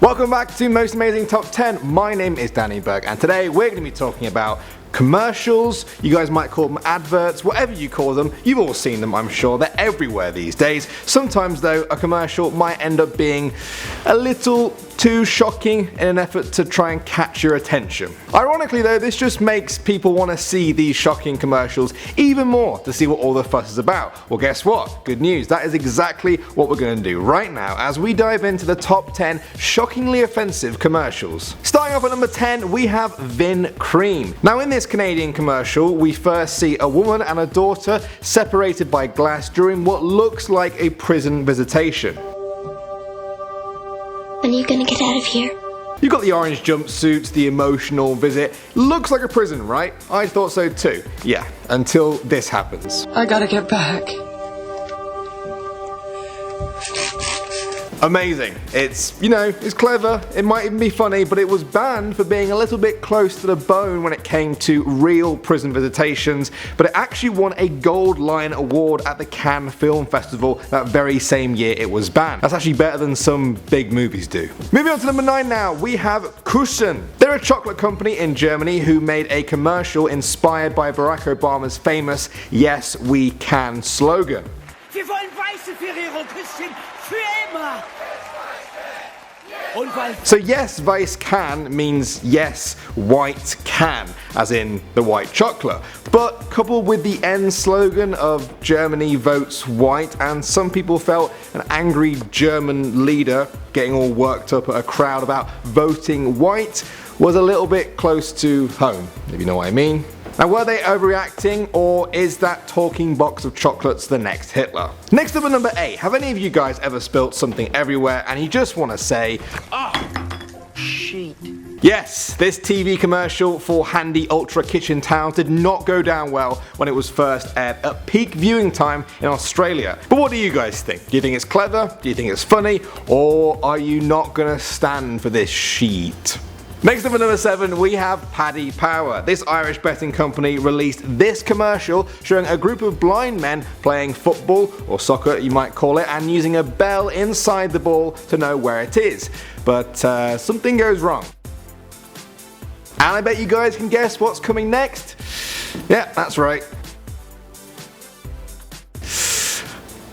Welcome back to Most Amazing Top 10. My name is Danny Burke and today we're going to be talking about commercials. You guys might call them adverts, whatever you call them. You've all seen them, I'm sure. They're everywhere these days. Sometimes though, a commercial might end up being a little too shocking in an effort to try and catch your attention. Ironically though, this just makes people want to see these shocking commercials even more to see what all the fuss is about. Well, guess what? Good news. That is exactly what we're going to do right now as we dive into the top 10 shockingly offensive commercials. Starting off at number 10, we have Vim Cream. Now in this Canadian commercial, we first see a woman and a daughter separated by glass during what looks like a prison visitation. When are you gonna get out of here? You've got the orange jumpsuits, the emotional visit. Looks like a prison, right? I thought so too. Yeah, until this happens. I gotta get back. Amazing. It's, it's clever, it might even be funny, but it was banned for being a little bit close to the bone when it came to real prison visitations, but it actually won a Gold Lion Award at the Cannes Film Festival that very same year it was banned. That's actually better than some big movies do. Moving on to number 9 now, we have Kuchen. They're a chocolate company in Germany who made a commercial inspired by Barack Obama's famous "Yes, we can" slogan. Wir wollen weiße Ferrero-Küsschen für immer. So yes, Weiss can means yes, white can, as in the white chocolate. But coupled with the end slogan of Germany votes white, and some people felt an angry German leader getting all worked up at a crowd about voting white was a little bit close to home, if you know what I mean. Now, were they overreacting, or is that talking box of chocolates the next Hitler? Next up at number 8, have any of you guys ever spilt something everywhere and you just want to say, "Oh, shit"? Yes, this TV commercial for Handee Ultra kitchen towels did not go down well when it was first aired at peak viewing time in Australia. But what do you guys think? Do you think it's clever? Do you think it's funny? Or are you not gonna stand for this shit? Next up at number 7, we have Paddy Power. This Irish betting company released this commercial showing a group of blind men playing football, or soccer you might call it, and using a bell inside the ball to know where it is. But something goes wrong. And I bet you guys can guess what's coming next. Yeah, that's right.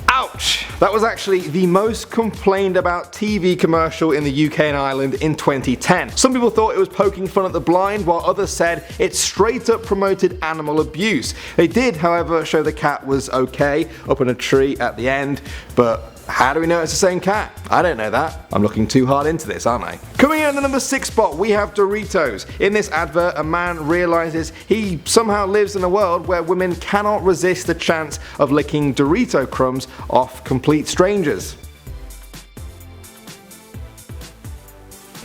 Ouch! That was actually the most complained about TV commercial in the UK and Ireland in 2010. Some people thought it was poking fun at the blind, while others said it straight up promoted animal abuse. They did, however, show the cat was okay up in a tree at the end, but how do we know it's the same cat? I don't know that. I'm looking too hard into this, aren't I? Coming in at the number 6 spot, we have Doritos. In this advert, a man realizes he somehow lives in a world where women cannot resist the chance of licking Dorito crumbs off complete strangers.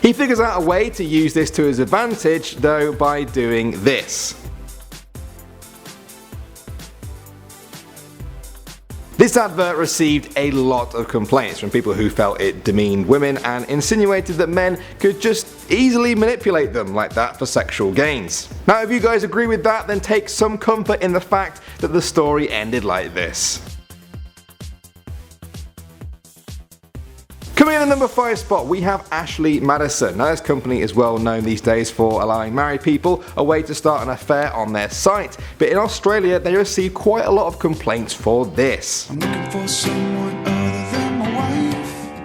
He figures out a way to use this to his advantage, though, by doing this. This advert received a lot of complaints from people who felt it demeaned women and insinuated that men could just easily manipulate them like that for sexual gains. Now, if you guys agree with that, then take some comfort in the fact that the story ended like this. Coming in at the number 5 spot, we have Ashley Madison. Now, this company is well known these days for allowing married people a way to start an affair on their site, but in Australia they received quite a lot of complaints for this. I'm looking for someone other than my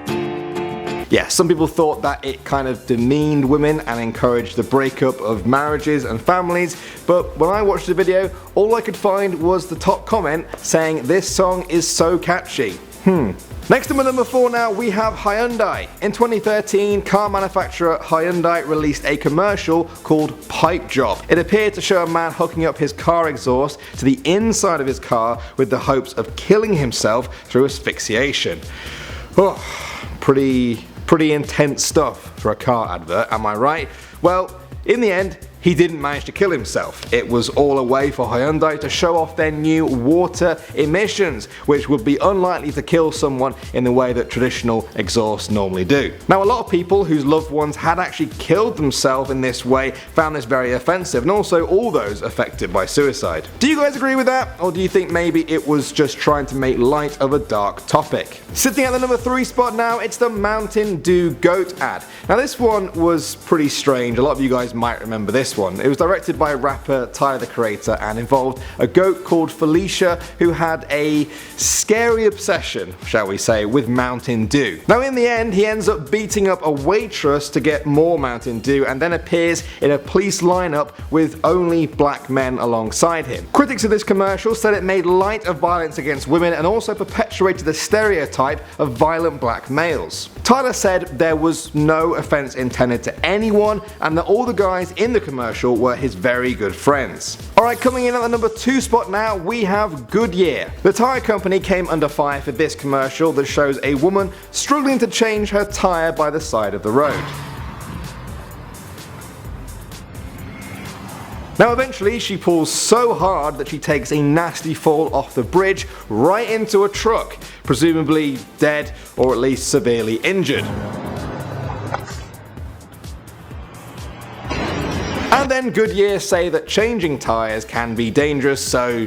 wife. Yeah, some people thought that it kind of demeaned women and encouraged the breakup of marriages and families, but when I watched the video, all I could find was the top comment saying this song is so catchy. Next up at number 4 now, we have Hyundai. In 2013, car manufacturer Hyundai released a commercial called Pipe Job. It appeared to show a man hooking up his car exhaust to the inside of his car with the hopes of killing himself through asphyxiation. Oh, pretty intense stuff for a car advert, am I right? Well, in the end, he didn't manage to kill himself. It was all a way for Hyundai to show off their new water emissions, which would be unlikely to kill someone in the way that traditional exhausts normally do. Now, a lot of people whose loved ones had actually killed themselves in this way found this very offensive, and also all those affected by suicide. Do you guys agree with that, or do you think maybe it was just trying to make light of a dark topic? Sitting at the number 3 spot now, it's the Mountain Dew goat ad. Now, this one was pretty strange. A lot of you guys might remember this one. It was directed by rapper Tyler the Creator and involved a goat called Felicia who had a scary obsession, shall we say, with Mountain Dew. Now, in the end, he ends up beating up a waitress to get more Mountain Dew and then appears in a police lineup with only black men alongside him. Critics of this commercial said it made light of violence against women and also perpetuated the stereotype of violent black males. Tyler said there was no offense intended to anyone and that all the guys in the commercial were his very good friends. Alright, coming in at the number 2 spot now, we have Goodyear. The tyre company came under fire for this commercial that shows a woman struggling to change her tyre by the side of the road. Now, eventually she pulls so hard that she takes a nasty fall off the bridge right into a truck, presumably dead or at least severely injured. And then Goodyear say that changing tyres can be dangerous, so,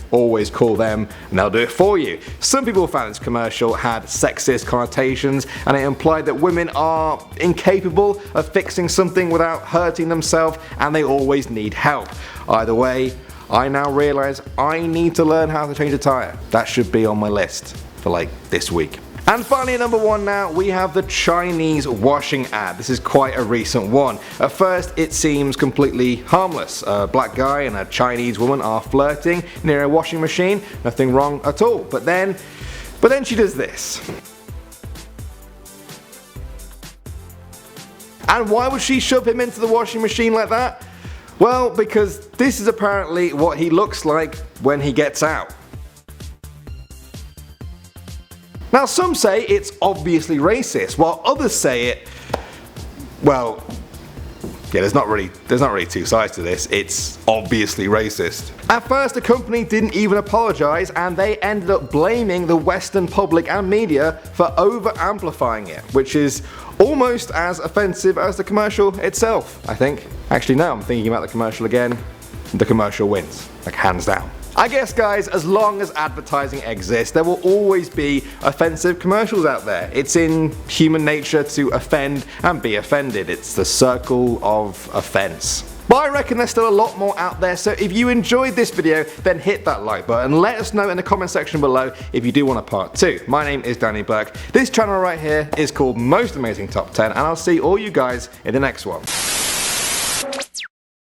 always call them and they'll do it for you. Some people found this commercial had sexist connotations and it implied that women are incapable of fixing something without hurting themselves and they always need help. Either way, I now realise I need to learn how to change a tyre. That should be on my list for this week. And finally, at number 1 now, we have the Chinese washing ad. This is quite a recent one. At first, it seems completely harmless. A black guy and a Chinese woman are flirting near a washing machine. Nothing wrong at all. But then she does this. And why would she shove him into the washing machine like that? Well, because this is apparently what he looks like when he gets out. Now, some say it's obviously racist, while others say it, well, yeah, there's not really two sides to this. It's obviously racist. At first, the company didn't even apologise and they ended up blaming the Western public and media for over-amplifying it, which is almost as offensive as the commercial itself, I think. Actually, now I'm thinking about the commercial again. The commercial wins, hands down. I guess, guys, as long as advertising exists, there will always be offensive commercials out there. It's in human nature to offend and be offended. It's the circle of offense. But I reckon there's still a lot more out there, so if you enjoyed this video, then hit that like button. Let us know in the comment section below if you do want a part 2. My name is Danny Burke. This channel right here is called Most Amazing Top 10, and I'll see all you guys in the next one.